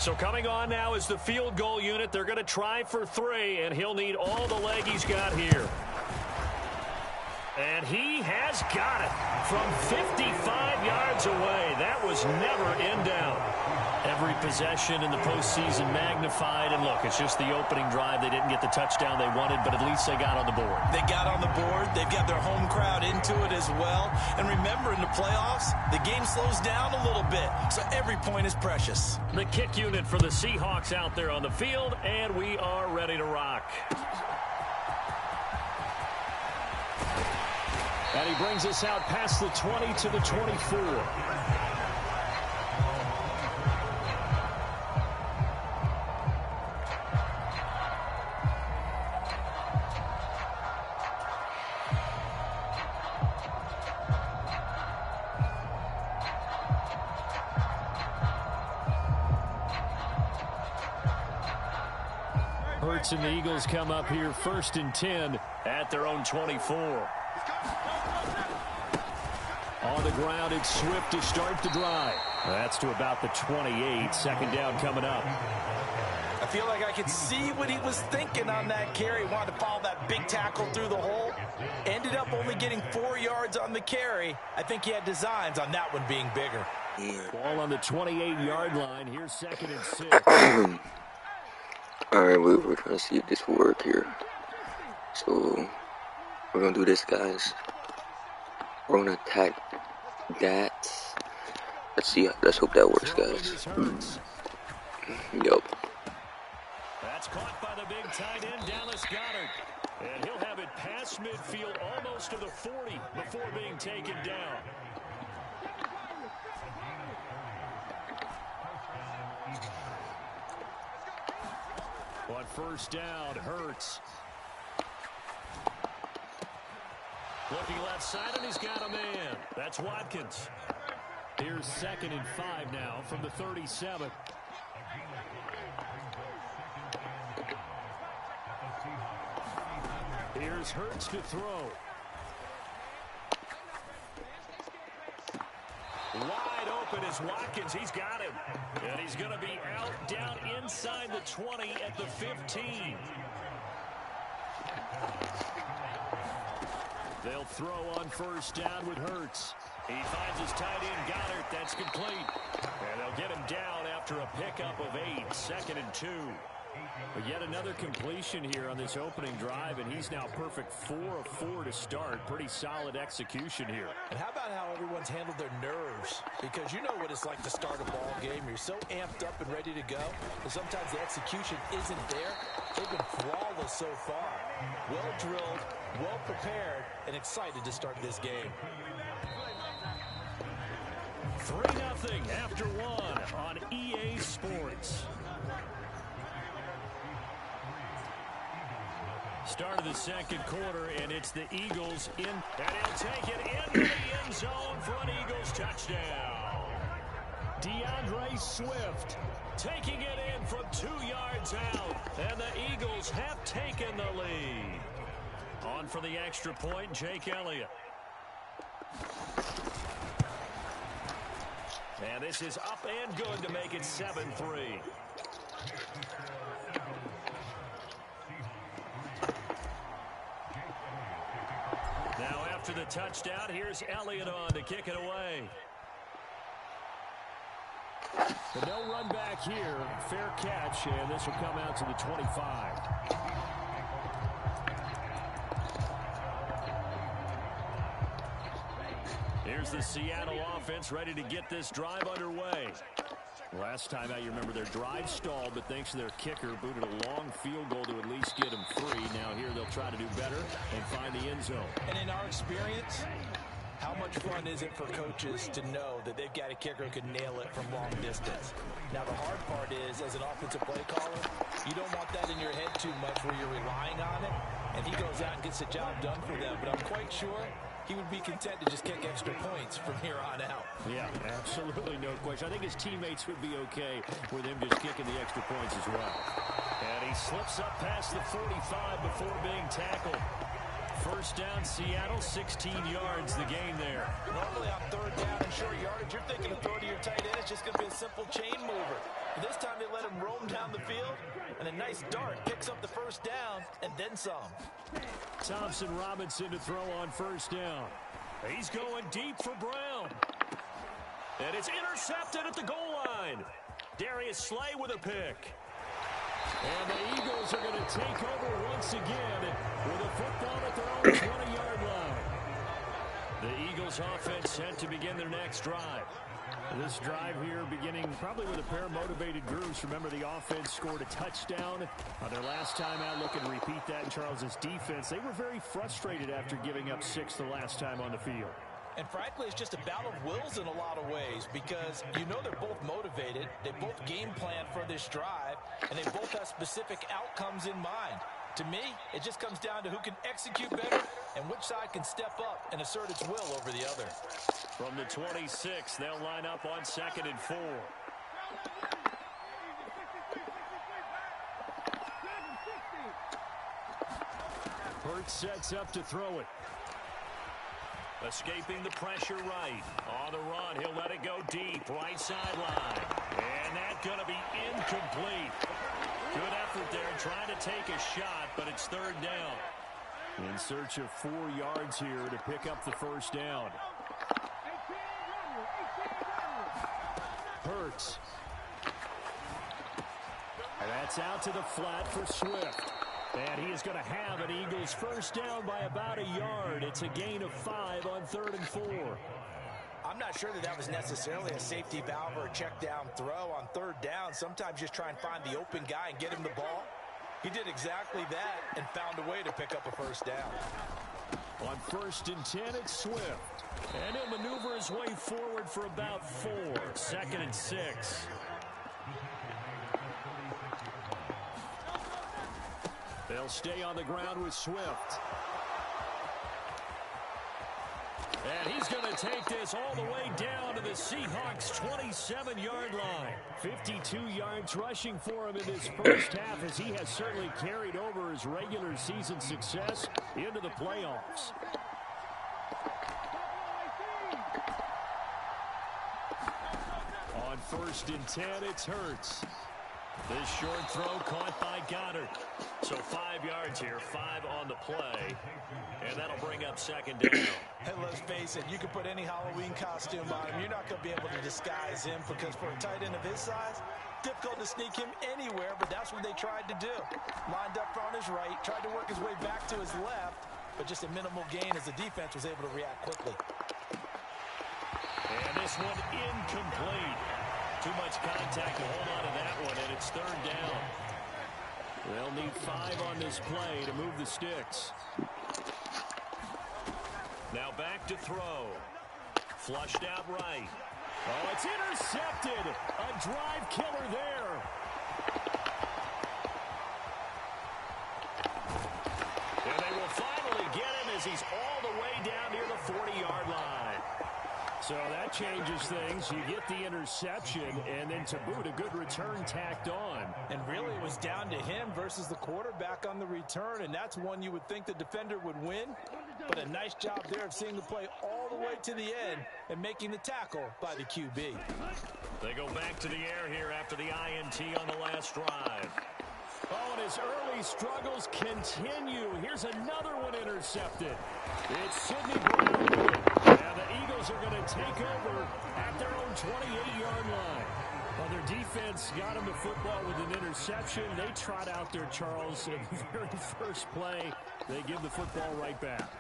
So coming on now is the field goal unit. They're going to try for 3, and he'll need all the leg he's got here. And he has got it from 55 yards away. That was never in doubt. Every possession in the postseason magnified. And look, it's just the opening drive. They didn't get the touchdown they wanted, but at least they got on the board. They got on the board. They've got their home crowd into it as well. And remember, in the playoffs, the game slows down a little bit, so every point is precious. The kick unit for the Seahawks out there on the field, and we are ready to rock. And he brings us out past the 20 to the 24. Hurts and the Eagles come up here 1st and 10 at their own 24. On the ground, it's Swift to start the drive. That's to about the 28. 2nd down coming up. I feel like I could see what he was thinking on that carry. Wanted to follow that big tackle through the hole. Ended up only getting 4 yards on the carry. I think he had designs on that one being bigger. Ball on the 28-yard line. Here's 2nd and 6. Alright, we're trying to see if this will work here. So, we're going to do this, guys. We're going to attack that. Let's see. Let's hope that works, guys. Yup. That's caught by the big tight end, Dallas Goedert. And he'll have it past midfield almost to the 40 before being taken down. On 1st down, Hurts. Looking left side, and he's got a man. That's Watkins. Here's 2nd and 5 now from the 37. Here's Hurts to throw. Wide open is Watkins. He's got him. And he's going to be out down inside the 20 at the 15. They'll throw on 1st down with Hurts. He finds his tight end, Goddard. That's complete. And they'll get him down after a pickup of 8. 2nd and 2. But yet another completion here on this opening drive, and he's now perfect 4 of 4 to start. Pretty solid execution here. And how about how everyone's handled their nerves? Because you know what it's like to start a ball game. You're so amped up and ready to go, but sometimes the execution isn't there. They've been flawless so far. Well drilled, well prepared, and excited to start this game. 3-0 after 1 on EA Sports. Start of the 2nd quarter, and it's the Eagles in, and he'll take it into the end zone for an Eagles touchdown. DeAndre Swift taking it in from 2 yards out, and the Eagles have taken the lead. On for the extra point, Jake Elliott. And this is up and good to make it 7-3. Now after the touchdown, here's Elliott on to kick it away. But no run back here. Fair catch, and this will come out to the 25. Here's the Seattle offense ready to get this drive underway. Last time out, you remember their drive stalled, but thanks to their kicker, booted a long field goal to at least get them free. Now here they'll try to do better and find the end zone. And in our experience, how much fun is it for coaches to know that they've got a kicker who can nail it from long distance? Now the hard part is, as an offensive play caller, you don't want that in your head too much where you're relying on it, and he goes out and gets the job done for them. But I'm quite sure he would be content to just kick extra points from here on out. Yeah, absolutely no question. I think his teammates would be okay with him just kicking the extra points as well. And he slips up past the 45 before being tackled. First down, Seattle, 16 yards the gain there. Normally on third down and short yardage, you're thinking of throw to your tight end. It's just going to be a simple chain mover. But this time they let him roam down the field, and a nice dart picks up the first down and then some. Thompson Robinson to throw on first down. He's going deep for Brown. And it's intercepted at the goal line. Darius Slay with a pick. And the Eagles are going to take over once again with a football at their own 20-yard line. The Eagles offense set to begin their next drive. This drive here beginning probably with a pair of motivated groups. Remember, the offense scored a touchdown on their last time out. Looking to repeat that in Charles's defense. They were very frustrated after giving up 6 the last time on the field. And frankly, it's just a battle of wills in a lot of ways because you know they're both motivated. They both game plan for this drive, and they both have specific outcomes in mind. To me, it just comes down to who can execute better and which side can step up and assert its will over the other. From the 26, they'll line up on 2nd and 4. Hurts sets up to throw it. Escaping the pressure right. On the run, he'll let it go deep. Right sideline. And that's going to be incomplete. Good effort there trying to take a shot, but it's third down. In search of 4 yards here to pick up the first down. Hurts. And that's out to the flat for Swift. And he is going to have an Eagles first down by about a yard. It's a gain of 5 on 3rd and 4. I'm not sure that was necessarily a safety valve or a check down throw on third down. Sometimes just try and find the open guy and get him the ball. He did exactly that and found a way to pick up a first down. On 1st and 10, it's Swift. And he'll maneuver his way forward for about 4. 2nd and 6. They'll stay on the ground with Swift. And he's going to take this all the way down to the Seahawks' 27-yard line. 52 yards rushing for him in this first half as he has certainly carried over his regular season success into the playoffs. On 1st and 10, it's Hurts. This short throw caught by Goddard. So 5 yards here, 5 on the play. And that'll bring up 2nd down. And let's face it, you can put any Halloween costume on him. You're not going to be able to disguise him because for a tight end of his size, difficult to sneak him anywhere, but that's what they tried to do. Lined up on his right, tried to work his way back to his left, but just a minimal gain as the defense was able to react quickly. And this one incomplete. Too much contact to hold on to that one, and it's 3rd down. They'll need 5 on this play to move the sticks. Now back to throw. Flushed out right. Oh, it's intercepted. A drive killer there. And they will finally get him as he's all the way down near the 40-yard line. So that changes things. You get the interception, and then to boot, a good return tacked on. And really, it was down to him versus the quarterback on the return, and that's one you would think the defender would win. But a nice job there of seeing the play all the way to the end and making the tackle by the QB. They go back to the air here after the INT on the last drive. Oh, and his early struggles continue. Here's another one intercepted. It's Sidney Brown. And the Eagles are going to take over at their own 28-yard line. Well, their defense got him the football with an interception. They trot out there, Charles, in the very first play. They give the football right back.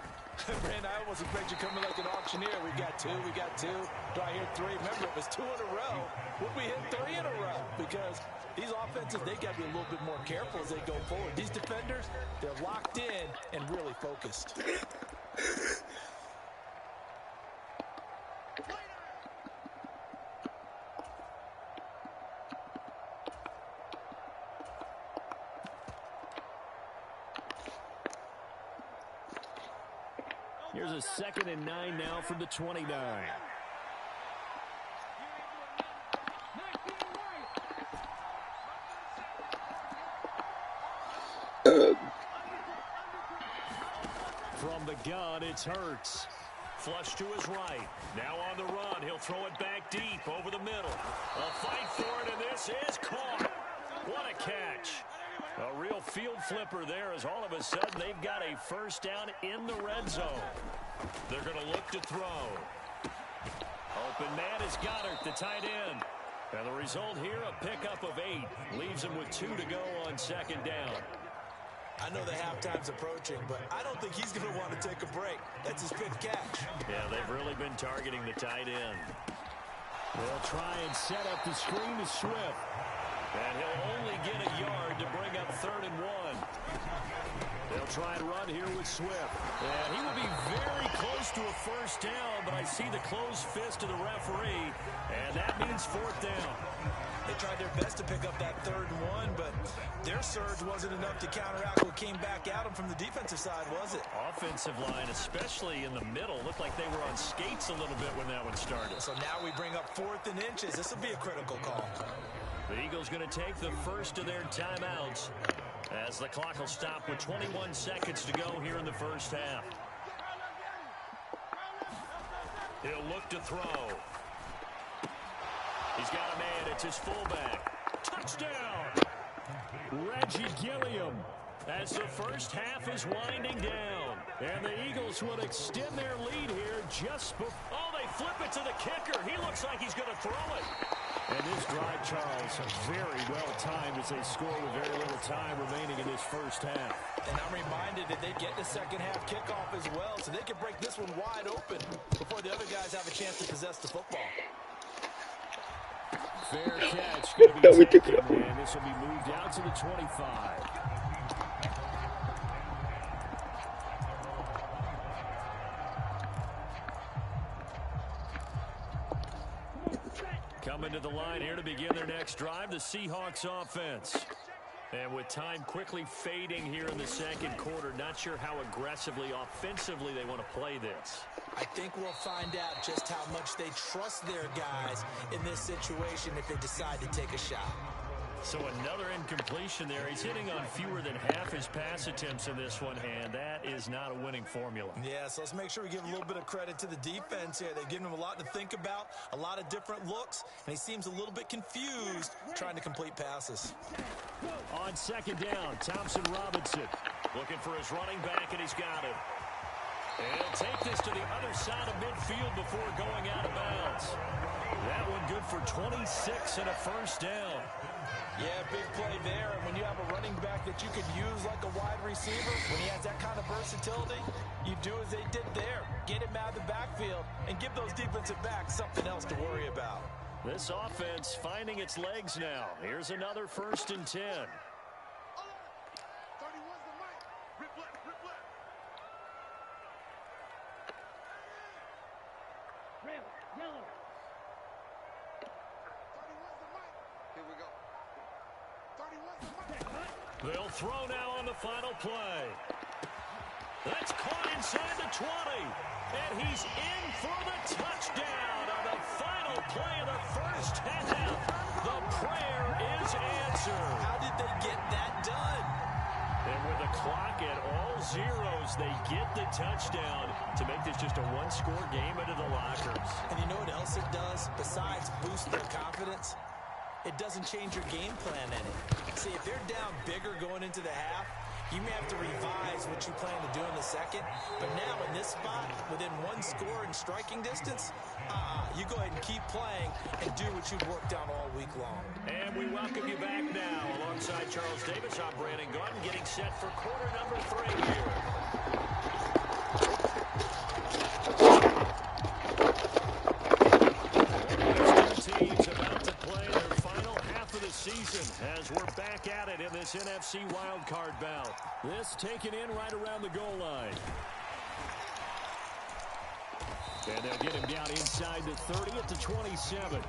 Brand, I almost expect you coming like an auctioneer. We got 2, we got 2. Do I hear 3? Remember, it was 2 in a row. Would we hit 3 in a row? Because these offenses, they got to be a little bit more careful as they go forward. These defenders, they're locked in and really focused. Here's a 2nd and 9 now from the 29. From the gun, it's Hurts. Flush to his right. Now on the run. He'll throw it back deep over the middle. A fight for it, and this is caught. What a catch. A real field flipper there, as all of a sudden they've got a first down in the red zone. They're going to look to throw. Open man is Goddard, the tight end. And the result here, a pickup of 8. Leaves him with 2 to go on second down. I know the halftime's approaching, but I don't think he's going to want to take a break. That's his 5th catch. Yeah, they've really been targeting the tight end. They'll try and set up the screen to Swift. And he'll only get a yard to bring up 3rd and 1. They'll try and run here with Swift. And he will be very close to a first down, but I see the closed fist of the referee, and that means 4th down. They tried their best to pick up that 3rd and 1, but their surge wasn't enough to counteract what came back at them from the defensive side, was it? Offensive line, especially in the middle, looked like they were on skates a little bit when that one started. So now we bring up 4th and inches. This will be a critical call. The Eagles going to take the first of their timeouts as the clock will stop with 21 seconds to go here in the first half. He'll look to throw. He's got a man. It's his fullback. Touchdown! Reggie Gilliam as the first half is winding down. And the Eagles will extend their lead here just before. Oh, they flip it to the kicker. He looks like he's going to throw it. And this drive, Charles, very well timed as they score with very little time remaining in this first half. And I'm reminded that they get the second half kickoff as well, so they can break this one wide open before the other guys have a chance to possess the football. Fair catch. Going to be taken, and this will be moved out to the 25. Coming to the line here to begin their next drive, the Seahawks offense. And with time quickly fading here in the second quarter, not sure how aggressively, offensively they want to play this. I think we'll find out just how much they trust their guys in this situation if they decide to take a shot. So another incompletion there. He's hitting on fewer than half his pass attempts in this one, and that is not a winning formula. Yeah, so let's make sure we give a little bit of credit to the defense here. They've given him a lot to think about, a lot of different looks, and he seems a little bit confused trying to complete passes. On second down, Thompson Robinson looking for his running back, and he's got him. And he'll take this to the other side of midfield before going out of bounds. That one good for 26 and a first down. Yeah, big play there. And when you have a running back that you could use like a wide receiver, when he has that kind of versatility, you do as they did there. Get him out of the backfield and give those defensive backs something else to worry about. This offense finding its legs now. Here's another 1st and 10. They'll throw now on the final play. That's caught inside the 20. And he's in for the touchdown on the final play of the first half. The prayer is answered. How did they get that done? And with the clock at all zeros, they get the touchdown to make this just a one-score game into the lockers. And you know what else it does besides boost their confidence? It doesn't change your game plan any. See, if they're down bigger going into the half, you may have to revise what you plan to do in the second. But now in this spot, within one score in striking distance, you go ahead and keep playing and do what you've worked on all week long. And we welcome you back now. Alongside Charles Davis, I'm Brandon Gordon, getting set for quarter number 3 here. Teams about to play their final half of the season as we're back at it in this NFC wildcard bout. This taken in right around the goal line. And they'll get him down inside the 30 at the 27.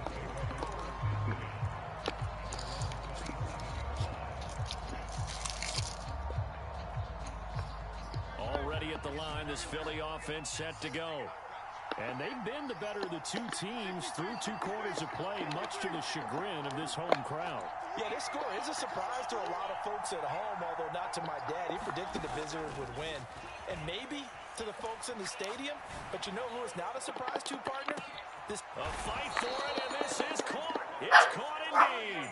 Already at the line, this Philly offense set to go. And they've been the better of the two teams through 2 quarters of play, much to the chagrin of this home crowd. Yeah, this score is a surprise to a lot of folks at home, although not to my dad. He predicted the visitors would win. And maybe to the folks in the stadium, but you know who is not a surprise to, partner? A fight for it, and this is caught. It's caught indeed.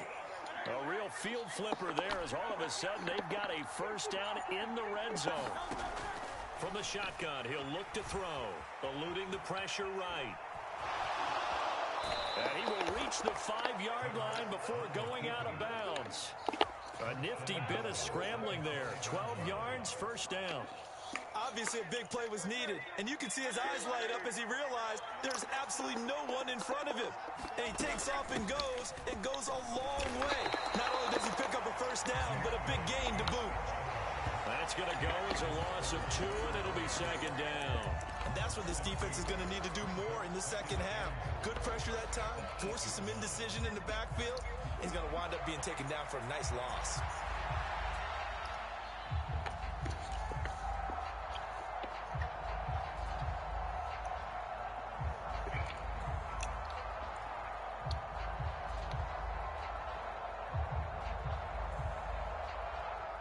A real field flipper there as all of a sudden they've got a first down in the red zone. From the shotgun, he'll look to throw, eluding the pressure right. And he will reach the 5-yard line before going out of bounds. A nifty bit of scrambling there. 12 yards, first down. Obviously, a big play was needed, and you can see his eyes light up as he realized there's absolutely no one in front of him. And he takes off and goes a long way. Not only does he pick up a first down, but a big gain to boot. That's going to go as a loss of 2, and it'll be second down. And that's what this defense is going to need to do more in the second half. Good pressure that time, forces some indecision in the backfield. He's going to wind up being taken down for a nice loss.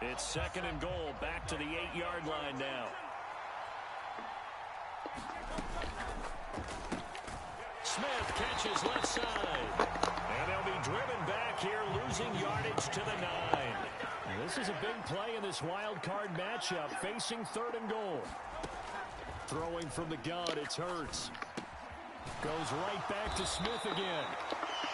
It's second and goal, back to the 8-yard line now. Smith catches left side. And they'll be driven back here, losing yardage to the 9. This is a big play in this wild card matchup, facing third and goal. Throwing from the gun, it's Hurts. Goes right back to Smith again.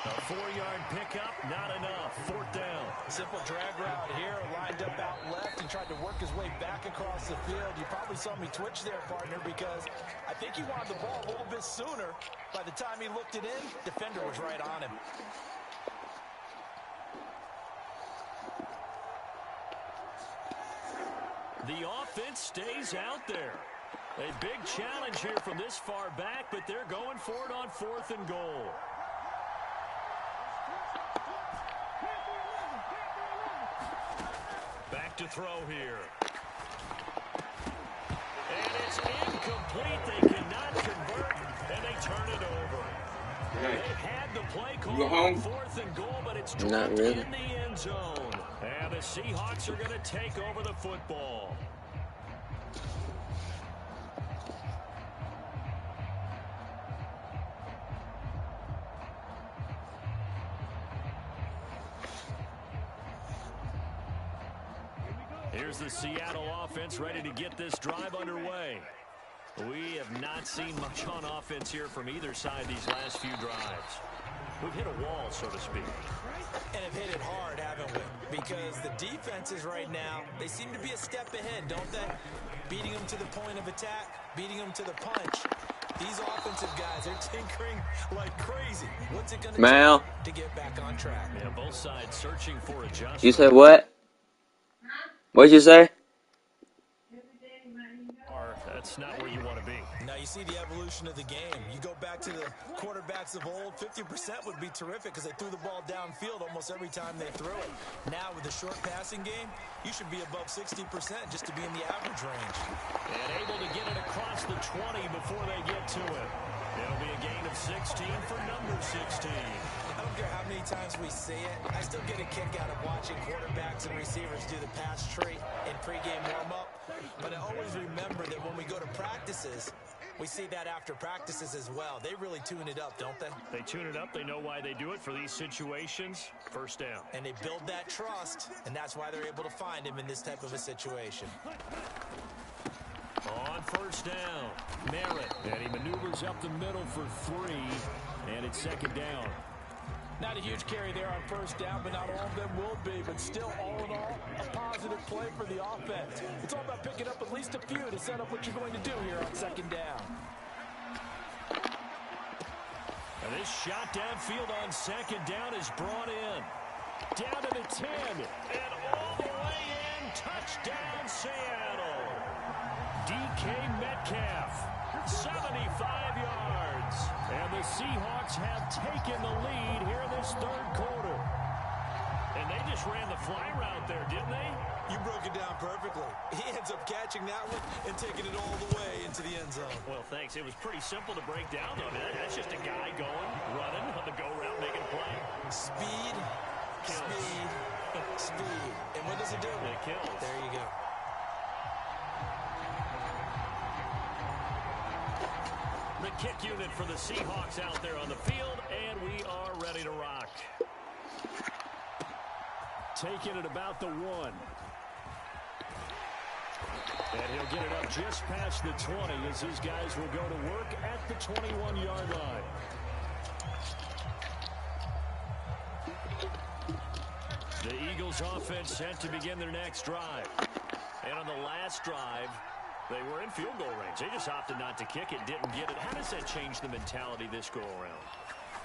A 4-yard pickup, not enough. Fourth down. Simple drag route here, lined up out left and tried to work his way back across the field. You probably saw me twitch there, partner, because I think he wanted the ball a little bit sooner. By the time he looked it in, defender was right on him. The offense stays out there. A big challenge here from this far back, but they're going for it on 4th and goal. Back to throw here. And it's incomplete. They cannot convert, and they turn it over. They had the play call on 4th and goal, but it's dropped in the end zone. And the Seahawks are going to take over the football. Here's the Seattle offense ready to get this drive underway. We have not seen much on offense here from either side these last few drives. We've hit a wall, so to speak. And have hit it hard, haven't we? Because the defenses right now, they seem to be a step ahead, don't they? Beating them to the point of attack, beating them to the punch. These offensive guys are tinkering like crazy. What's it going to take to get back on track? Yeah, both sides searching for adjustment. You said what? What'd you say? That's not where you want to be. Now you see the evolution of the game. You go back to the quarterbacks of old, 50% would be terrific because they threw the ball downfield almost every time they threw it. Now with the short passing game, you should be above 60% just to be in the average range. And able to get it across the 20 before they get to it. It'll be a gain of 16 for number 16. I don't care how many times we see it. I still get a kick out of watching quarterbacks and receivers do the pass tree in pregame warm-up. But I always remember that when we go to practices, we see that after practices as well. They really tune it up, don't they? They tune it up. They know why they do it for these situations. First down. And they build that trust, and that's why they're able to find him in this type of a situation. On first down, Merritt. And he maneuvers up the middle for 3, and it's second down. Not a huge carry there on first down, but not all of them will be. But still, all in all, a positive play for the offense. It's all about picking up at least a few to set up what you're going to do here on second down. And this shot downfield on second down is brought in. Down to the 10, and all the way in. Touchdown, Seattle. DK Metcalf, 75 yards. And the Seahawks have taken the lead here in this third quarter. And they just ran the fly route there, didn't they? You broke it down perfectly. He ends up catching that one and taking it all the way into the end zone. Well, thanks. It was pretty simple to break down, though. That's just a guy going, running on the go route, making a play. Speed, kills. Speed, speed. And what does it do? It kills. There you go. kick unit for the Seahawks out there on the field, and we are ready to rock. Taking it about the 1. And he'll get it up just past the 20 as his guys will go to work at the 21-yard line. The Eagles offense set to begin their next drive. And on the last drive, they were in field goal range. They just opted not to kick it, didn't get it. How does that change the mentality this go-around?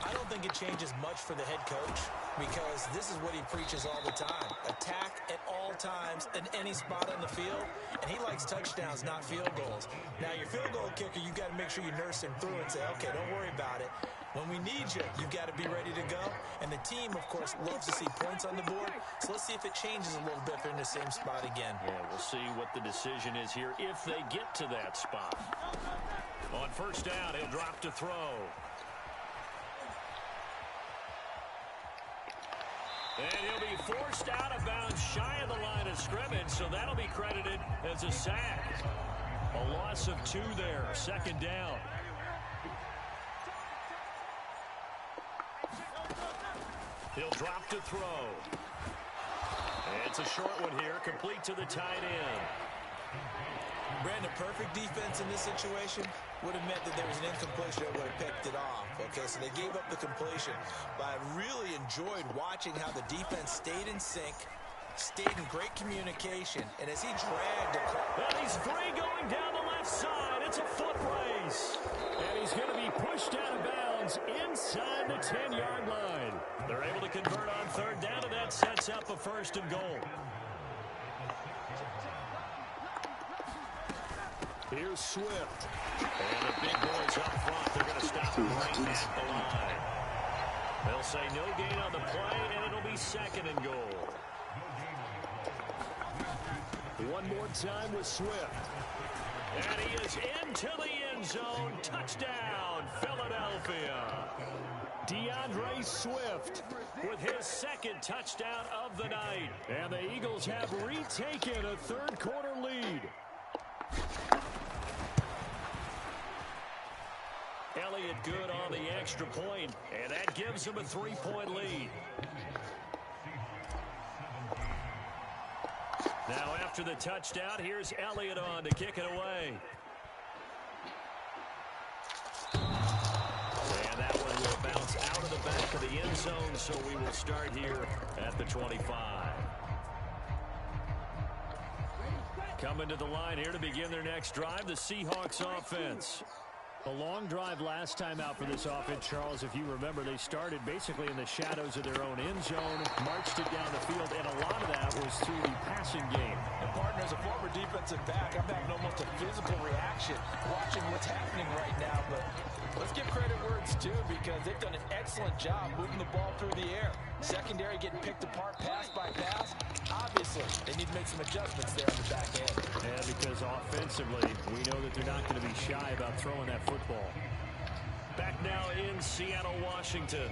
I don't think it changes much for the head coach because this is what he preaches all the time. Attack at all times in any spot on the field, and he likes touchdowns, not field goals. Now, your field goal kicker, you got to make sure you nurse him through and say, okay, don't worry about it. When we need you, you've got to be ready to go. And the team, of course, loves to see points on the board. So let's see if it changes a little bit if they're in the same spot again. Yeah, we'll see what the decision is here if they get to that spot. On first down, he'll drop to throw. And he'll be forced out of bounds shy of the line of scrimmage, so that'll be credited as a sack. A loss of 2 there, second down. He'll drop to throw. And it's a short one here, complete to the tight end. Brandon, perfect defense in this situation would have meant that there was an incompletion that would have picked it off. Okay, so they gave up the completion. But I really enjoyed watching how the defense stayed in sync, stayed in great communication, and as he dragged across. Well, he's free going down the left side. It's a foot race. And he's going to be pushed out of bounds inside the 10-yard line. They're able to convert on third down, and that sets up a 1st and goal. Here's Swift. And the big boys up front. They're going to stop him right at the line. They'll say no gain on the play, and it'll be 2nd and goal. One more time with Swift. And he is into the end zone. Touchdown, Philadelphia. DeAndre Swift with his 2nd touchdown of the night. And the Eagles have retaken a third-quarter lead. Elliott good on the extra point, and that gives him a 3-point lead. Now after the touchdown, here's Elliott on to kick it away. And that one will bounce out of the back of the end zone, so we will start here at the 25. Coming to the line here to begin their next drive, the Seahawks offense. A long drive last time out for this offense, Charles. If you remember, they started basically in the shadows of their own end zone, marched it down the field, and a lot of that was through the passing game. And partner, as a former defensive back, I'm having almost a physical reaction watching what's happening right now. But let's give credit where it's due because they've done an excellent job moving the ball through the air. Secondary getting picked apart pass by pass. Obviously, they need to make some adjustments there on the back end. Yeah, because offensively, we know that they're not going to be shy about throwing that football. Back now in Seattle, Washington.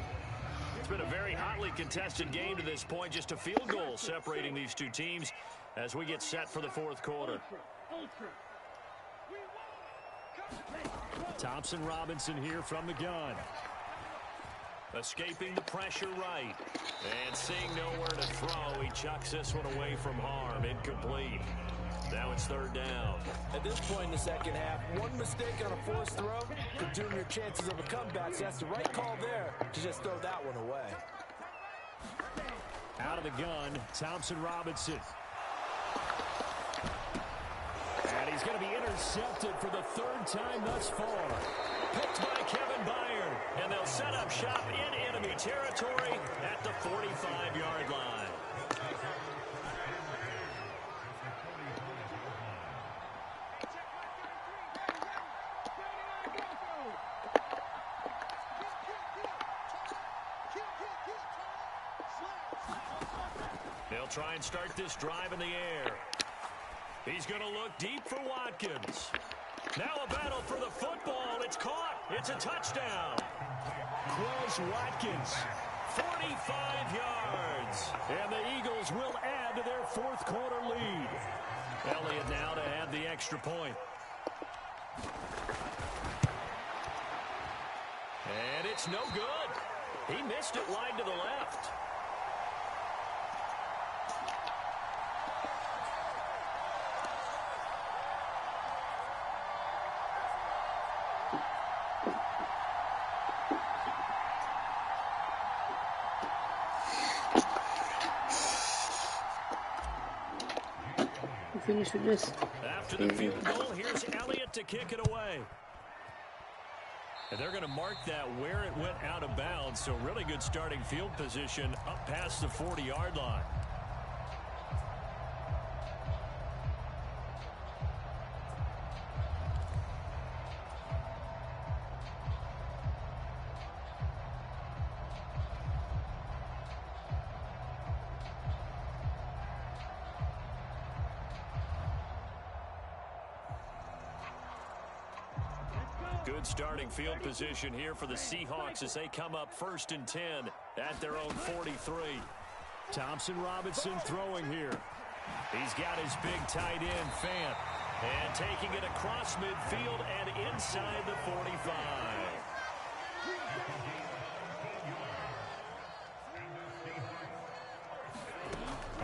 It's been a very hotly contested game to this point. Just a field goal separating these two teams as we get set for the 4th quarter. Thompson Robinson here from the gun. Escaping the pressure right. And seeing nowhere to throw, he chucks this one away from harm. Incomplete. Now it's 3rd down. At this point in the second half, one mistake on a forced throw could doom your chances of a comeback. So that's the right call there to just throw that one away. Out of the gun, Thompson Robinson. And he's going to be intercepted for the 3rd time thus far. Picked by Kevin Byard. And they'll set up shop in enemy territory at the 45-yard line. They'll try and start this drive in the air. He's going to look deep for Watkins. Now a battle for the football. It's caught. It's a touchdown. Quez Watkins, 45 yards. And the Eagles will add to their 4th quarter lead. Elliott now to add the extra point. And it's no good. He missed it wide to the left. Finish with this. After the field goal, here's Elliott to kick it away. And they're going to mark that where it went out of bounds. So really good starting field position up past the 40-yard line. Good starting field position here for the Seahawks as they come up 1st and 10 at their own 43. Thompson Robinson throwing here. He's got his big tight end, Fant. And taking it across midfield and inside the 45.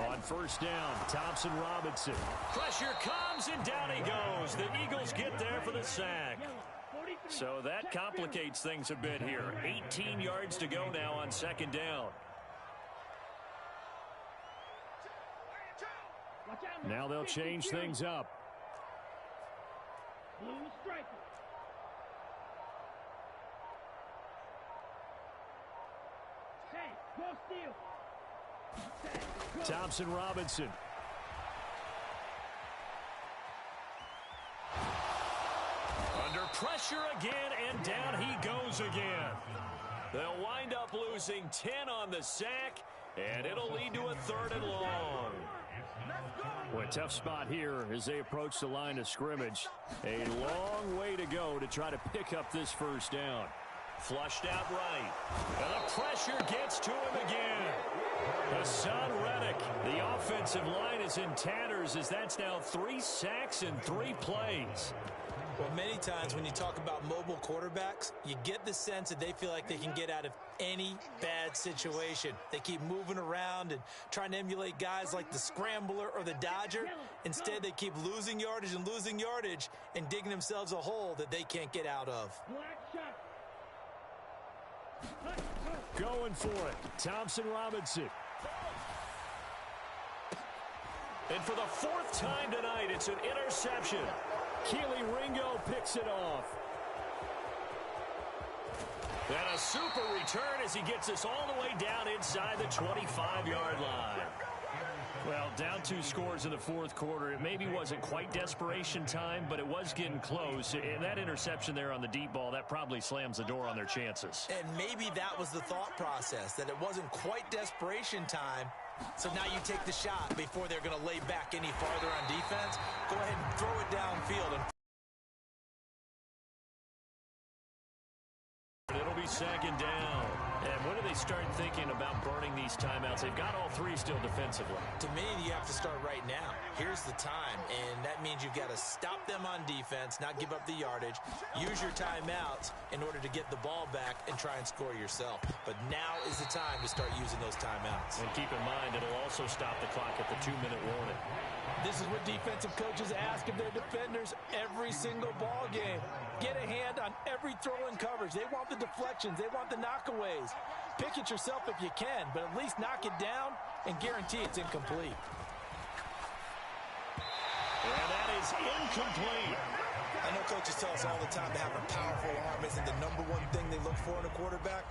On 1st down, Thompson Robinson. Pressure comes and down he goes. The Eagles get there for the sack. So that complicates things a bit here. 18 yards to go now on 2nd down. Now they'll change things up. Thompson Robinson. Under pressure again, and down he goes again. They'll wind up losing 10 on the sack, and it'll lead to a 3rd and long. Well, a tough spot here as they approach the line of scrimmage. A long way to go to try to pick up this 1st down. Flushed out right. And the pressure gets to him again. Hassan Reddick, the offensive line is in tatters as that's now 3 sacks in 3 plays. Well, many times when you talk about mobile quarterbacks, you get the sense that they feel like they can get out of any bad situation. They keep moving around and trying to emulate guys like the Scrambler or the Dodger. Instead, they keep losing yardage and digging themselves a hole that they can't get out of. Going for it, Thompson Robinson. And for the 4th time tonight, it's an interception. Keely Ringo picks it off. And a super return as he gets us all the way down inside the 25-yard line. Well, down 2 scores in the 4th quarter. It maybe wasn't quite desperation time, but it was getting close. And that interception there on the deep ball, that probably slams the door on their chances. And maybe that was the thought process, that it wasn't quite desperation time. So now you take the shot before they're going to lay back any farther on defense. Go ahead and throw it downfield. It'll be 2nd down. And when do they start thinking about burning these timeouts? They've got all 3 still defensively. To me, you have to start right now. Here's the time, and that means you've got to stop them on defense, not give up the yardage, use your timeouts in order to get the ball back and try and score yourself. But now is the time to start using those timeouts. And keep in mind, it'll also stop the clock at the 2-minute warning. This is what defensive coaches ask of their defenders every single ball game. Get a hand on every throw in coverage. They want the deflections. They want the knockaways. Pick it yourself if you can, but at least knock it down and guarantee it's incomplete. And that is incomplete. I know coaches tell us all the time that having a powerful arm isn't the #1 thing they look for in a quarterback.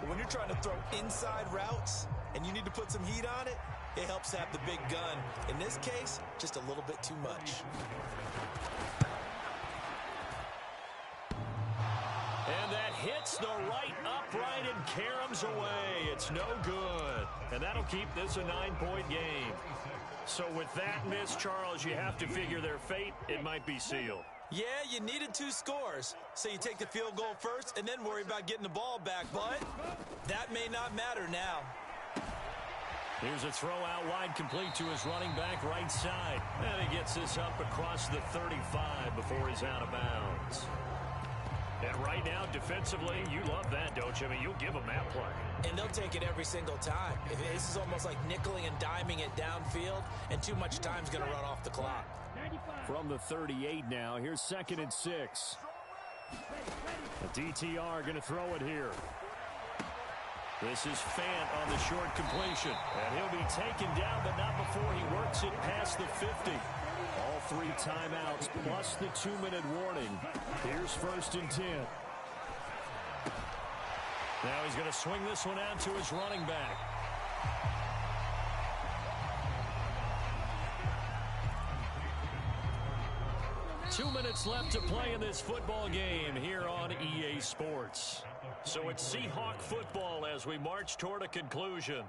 But when you're trying to throw inside routes and you need to put some heat on it, it helps to have the big gun. In this case, just a little bit too much. And that hits the right upright and caroms away. It's no good. And that'll keep this a 9-point game. So with that miss, Charles, you have to figure their fate. It might be sealed. Yeah, you needed 2 scores. So you take the field goal first and then worry about getting the ball back. But that may not matter now. Here's a throw out wide, complete to his running back right side. And he gets this up across the 35 before he's out of bounds. And right now, defensively, you love that, don't you? I mean, you'll give them that play. And they'll take it every single time. This is almost like nickeling and diming it downfield, and too much time's going to run off the clock. From the 38 now, here's 2nd and 6. The DTR going to throw it here. This is Fant on the short completion. And he'll be taken down, but not before he works it past the 50. All 3 timeouts plus the 2-minute warning. Here's 1st and 10. Now he's going to swing this one out to his running back. Two minutes left to play in this football game here on EA Sports. So it's Seahawk football as we march toward a conclusion.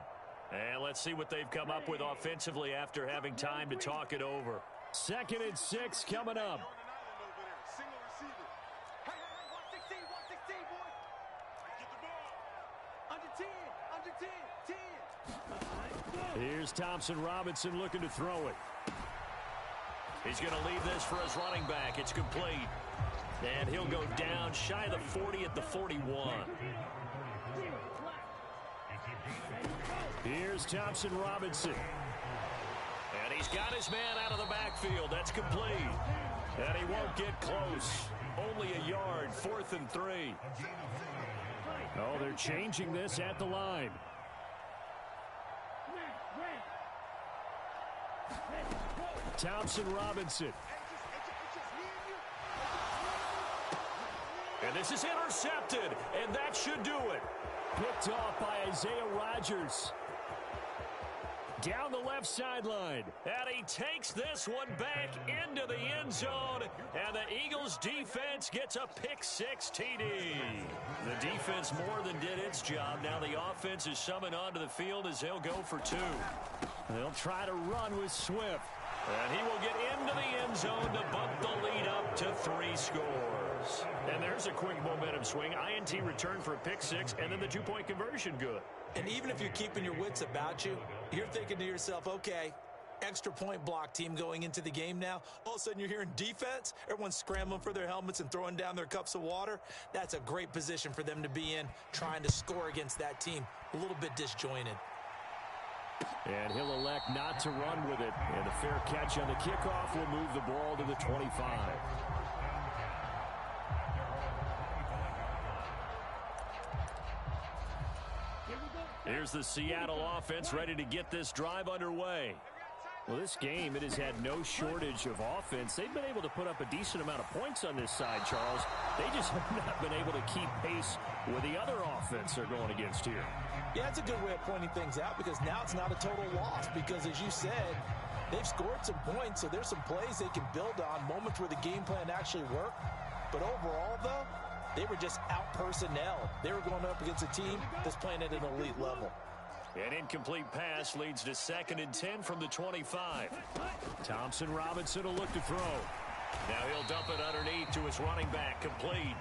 And let's see what they've come up with offensively after having time to talk it over. 2nd and 6 coming up. Here's Thompson Robinson looking to throw it. He's going to leave this for his running back. It's complete. And he'll go down shy of the 40 at the 41. Here's Thompson Robinson. And he's got his man out of the backfield. That's complete. And he won't get close. Only a yard, 4th and 3. Oh, they're changing this at the line. Thompson Robinson. And this is intercepted, and that should do it. Picked off by Isaiah Rodgers. Down the left sideline. And he takes this one back into the end zone. And the Eagles defense gets a pick-6 TD. The defense more than did its job. Now the offense is summoned onto the field as they'll go for 2. They'll try to run with Swift. And he will get into the end zone to bump the lead up to 3 scores. And there's a quick momentum swing. INT return for a pick-6, and then the 2-point conversion good. And even if you're keeping your wits about you, you're thinking to yourself, okay, extra point block team going into the game now. All of a sudden you're hearing defense. Everyone's scrambling for their helmets and throwing down their cups of water. That's a great position for them to be in, trying to score against that team. A little bit disjointed. And he'll elect not to run with it. And a fair catch on the kickoff will move the ball to the 25. Here's the Seattle offense ready to get this drive underway. Well, this game, it has had no shortage of offense. They've been able to put up a decent amount of points on this side, Charles. They just have not been able to keep pace with the other offense they're going against here. Yeah, that's a good way of pointing things out because now it's not a total loss because, as you said, they've scored some points, so there's some plays they can build on, moments where the game plan actually worked. But overall, though, they were just out-personnel. They were going up against a team that's playing at an elite level. An incomplete pass leads to 2nd and 10 from the 25. Thompson Robinson will look to throw. Now he'll dump it underneath to his running back, complete.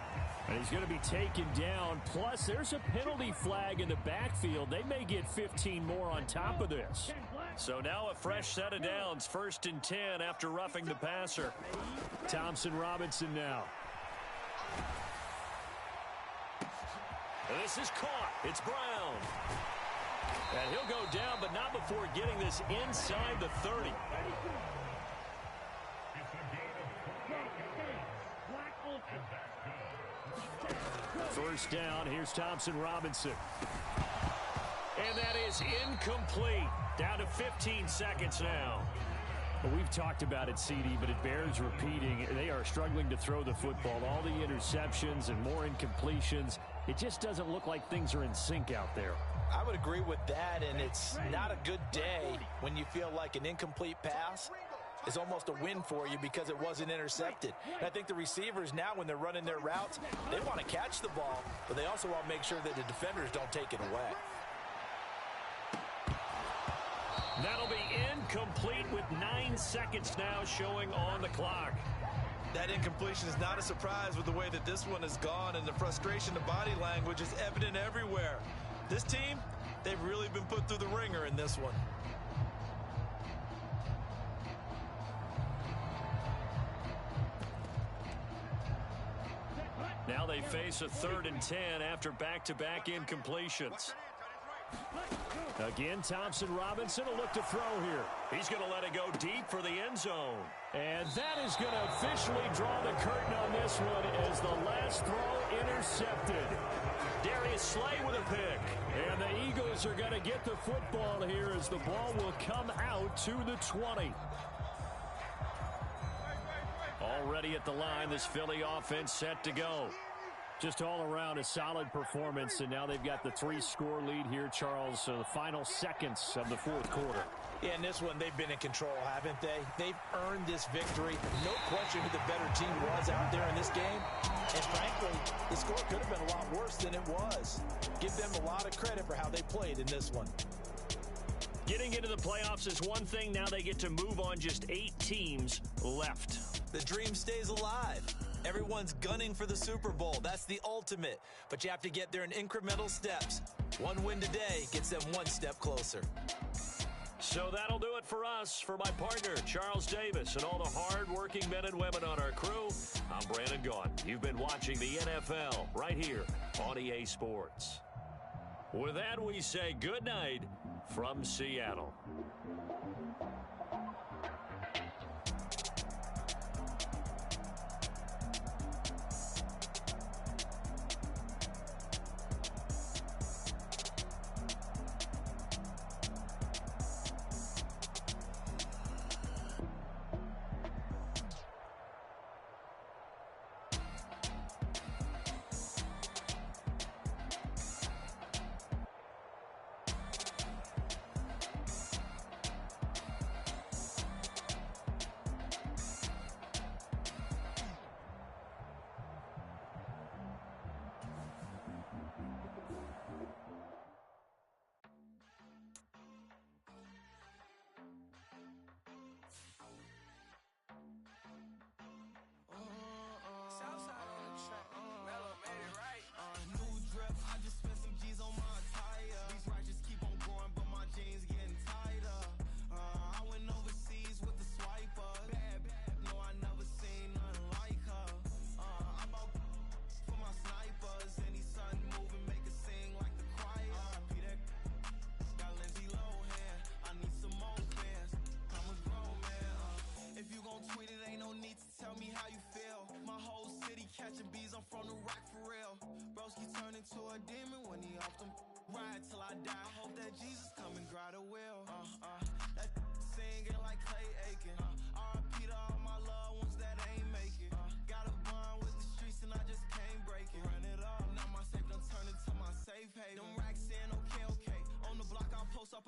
And he's going to be taken down. Plus, there's a penalty flag in the backfield. They may get 15 more on top of this. So now a fresh set of downs, 1st and 10 after roughing the passer. Thompson Robinson now. And this is caught. It's Brown. And he'll go down, but not before getting this inside the 30. First down, here's Thompson Robinson. And that is incomplete. Down to 15 seconds now. Well, we've talked about it, CD, but it bears repeating. They are struggling to throw the football. All the interceptions and more incompletions. It just doesn't look like things are in sync out there. I would agree with that, and it's not a good day when you feel like an incomplete pass is almost a win for you because it wasn't intercepted. And I think the receivers now, when they're running their routes, they want to catch the ball, but they also want to make sure that the defenders don't take it away. That'll be incomplete with 9 seconds now showing on the clock. That incompletion is not a surprise with the way that this one has gone, and the frustration, the body language is evident everywhere. This team, they've really been put through the ringer in this one. Now they face a 3rd and 10 after back-to-back incompletions. Again, Thompson Robinson will look to throw here. He's going to let it go deep for the end zone. And that is going to officially draw the curtain on this one as the last throw intercepted. Darius Slay with a pick. And the Eagles are going to get the football here as the ball will come out to the 20. Already at the line, this Philly offense set to go. Just all around a solid performance, and now they've got the 3-score lead here, Charles, the final seconds of the 4th quarter. Yeah, in this one, they've been in control, haven't they? They've earned this victory. No question who the better team was out there in this game. And frankly, the score could have been a lot worse than it was. Give them a lot of credit for how they played in this one. Getting into the playoffs is one thing. Now they get to move on. Just 8 teams left. The dream stays alive. Everyone's gunning for the Super Bowl. That's the ultimate. But you have to get there in incremental steps. One win today gets them one step closer. So that'll do it for us. For my partner, Charles Davis, and all the hard-working men and women on our crew, I'm Brandon Gaudin. You've been watching the NFL right here on EA Sports. With that, we say good night from Seattle.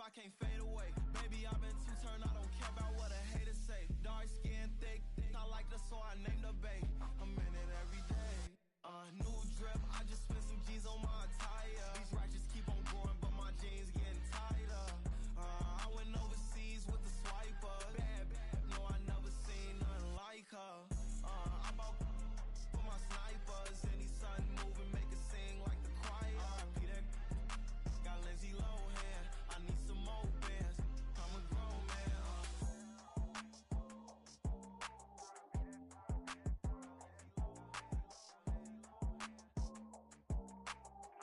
I can't fade away. Baby, I've been too turned, I don't care about what a hater say. Dark skin, thick, I like the so I named the bae. I'm in it every day. New drip, I just spent some G's on my attire. These ratchets keep on growing, but my jeans getting tighter. I went overseas with the swiper. Bad, no, I never seen nothing like her. I bought for my snipers. Any sun moving, make it sing like the choir. Peter got Lindsay Lohan. I need some more bands. I'm a grown man.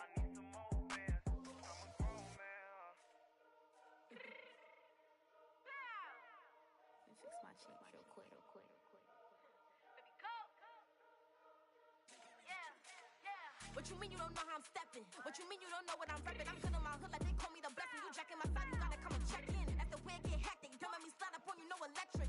I need some more bands. I'm a grown man. Let me fix my cheeks real quick. Baby, go. Yeah. What you mean you don't know how I'm stepping? What you mean you don't know what I'm repping? I'm good in my hood like they call me the blessing. You jacking my side, you gotta come and check in. That's the way it get hectic. Don't make me slide up on you, no electric.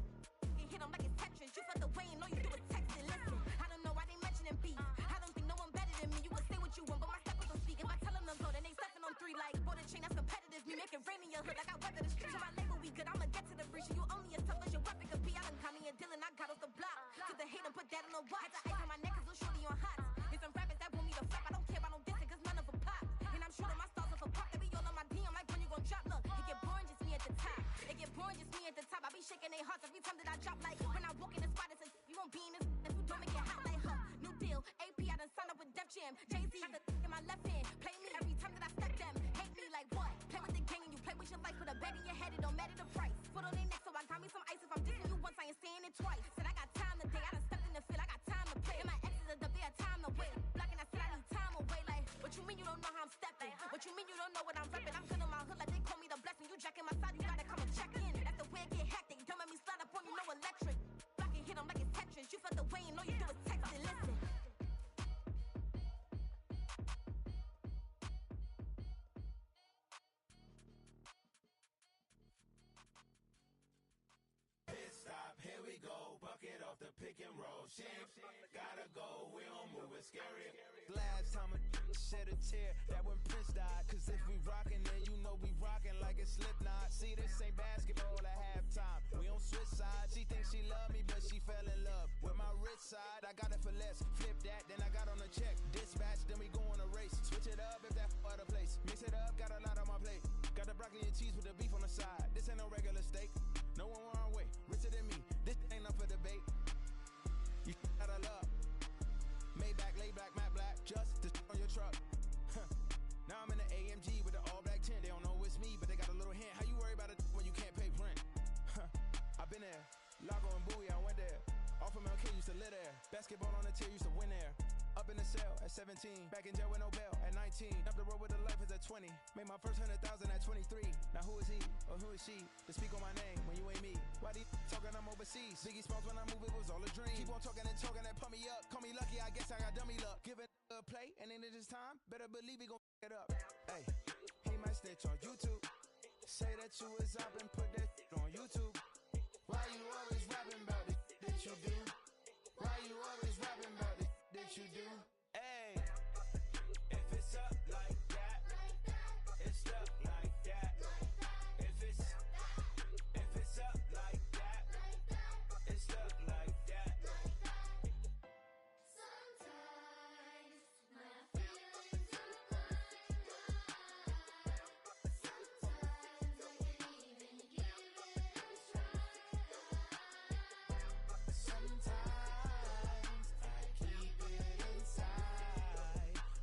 You hit them like it's Tetris. You felt the way and all you do is text it. Listen, I don't know why they mentioning beef. I don't think no one better than me. You can say what you want, but my steppers don't speak. If I tell them to go, then they stepping on 3 like bought a chain that's competitive. Me make it rain in your hood like I weather the streets. So my label we good, I'ma get to the breach. You only as tough as your weapon could be. I done Connie and Dylan, I got off the block. Took the hate and put that on the watch. Had the ice on my neck cause little shorty on hot. There's some rappers that want me to flop. I don't care about no dissing cause none of them pop. And I'm shooting my stars off a pop. They be all on my DM like when you gon' drop. Look, it get boring just me at the top. It get boring just me at the top. I be shaking their hearts every time that I drop. Like when I walk in the spot, it says you won't be in this. If you don't make it hot like her. New deal, AP, I done signed up with Def Jam. Jay-Z got the in my left hand. Play me every time that I step them. Hate me like what? Play with the gang and you play with your life. Put a bag in your head, it don't matter the price. Foot on their neck, so I got me some ice. If I'm dissing you once, I ain't saying it twice. Said I got time today, I done stepped in the field, I got time to play. And my exes are up, they had time to wait. Black champs. Gotta go, we don't move it scary. Last time a shed a tear, that when Prince died. Cause if we rockin', then you know we rockin' like it's Slipknot. See, this ain't basketball at halftime. We on switch sides. She thinks she love me, but she fell in love with my rich side. I got it for less. Flip that, then I got on a check. Dispatch, then we go on a race. Switch it up if that other place. Mix it up, got a lot on my plate. Got the broccoli and cheese with the beef on the side. This ain't no regular steak. No one wrong way, richer than me. This ain't up for debate. You out of luck. Maybach, lay black, matte black. Just the on your truck. Now I'm in the AMG with the all black tint. They don't know it's me, but they got a little hint. How you worry about it when you can't pay rent? I've been there. Lago and Bowie, I went there. Off of MLK, used to live there. Basketball on the tier, used to win there. Up in the cell at 17. Back in jail with no bail at 19. Up the road with the life is at 20. Made my first 100,000 at 23. Now who is he or who is she to speak on my name when you ain't me? Why these talking I'm overseas? Biggie Smalls when I move it was all a dream. Keep on talking and pump me up. Call me lucky, I guess I got dummy luck. Give it a play and then it is time. Better believe he gon' it up. Hey, he might snitch on YouTube. Say that you was up and put that on YouTube. Why you always rapping about it that you do? Why you always rapping about it that you do? Hey, if it's up like that, it's up like that. If it's up like that, it's up like that. Sometimes my feelings are flying high. Sometimes I can't even give it a try. Sometimes I keep it inside,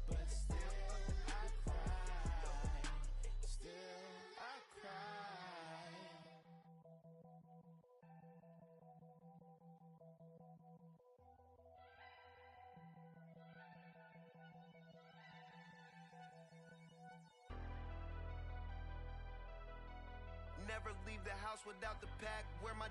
but still I cry. Still I cry. Never leave the house without the pack. Where my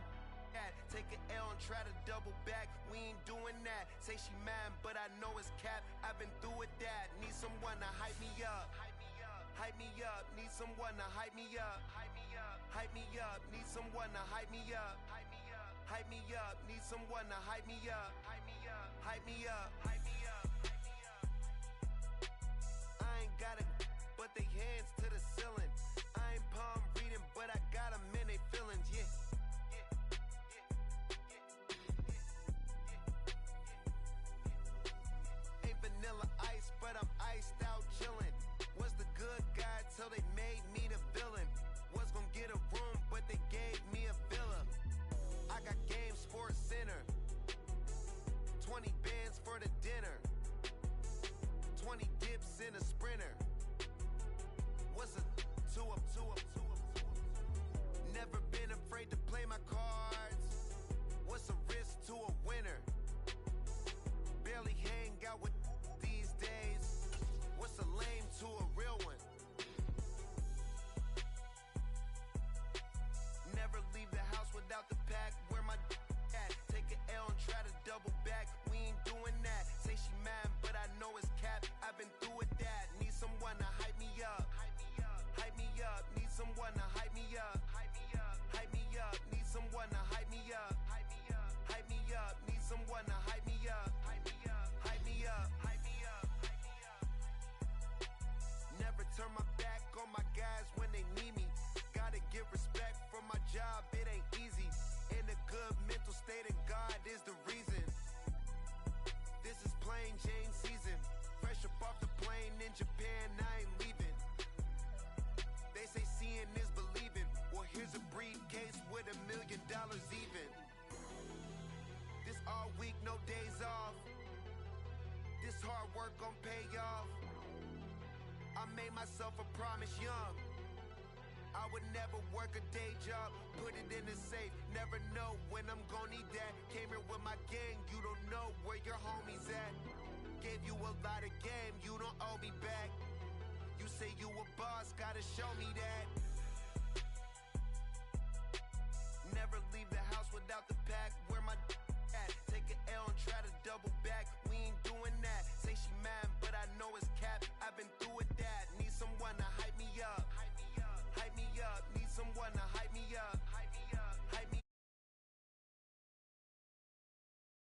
at? Take an L and try to double back. We ain't doing that. Say she mad, but I know it's cap. I've been through with that. Need someone to hype me up. Hype me up. Need someone to hype me up. Hype me up. Need someone to hype me up. Hype me up. Need someone to hype me up. Hype me up. I ain't got it, but they hands to the ceiling. I ain't palm reading, but I got them in they feelings, yeah. Ain't vanilla ice, but I'm iced out chillin'. Was the good guy till they made me the villain. Was gonna get a room, but they gave me a villa. I got game, Sports Center. 20 bands for the dinner. 20 dips in a Sprinter. What's a two up? Never been afraid to play my cards. What's a risk to a winner? Barely hang out with these days. What's a lame to a real one? Never leave the house without the pack. Where my at? Take an L and try to double back. We ain't doing that. Say she mad, but I know it's cap. I've been through with that. Need someone to hype me up. Hype me up. Need someone to hype me up. Hype me up. Need someone to hype me up. Hype me up. Need someone to hype me up. Hype me up. Never turn my back on my guys when they need me. Gotta give respect for my job, it ain't easy. In a good mental state and God is the reason. This is plain Jane season. Fresh up off the plane in Japan, I ain't leaving. They say seeing is believing. Well, here's a briefcase with $1 million even. This all week, no days off. This hard work gon' pay off. I made myself a promise young. I would never work a day job, put it in the safe. Never know when I'm gon' need that. Came here with my gang, you don't know where your homies at. Gave you a lot of game, you don't owe me back. You say you a boss, gotta show me that.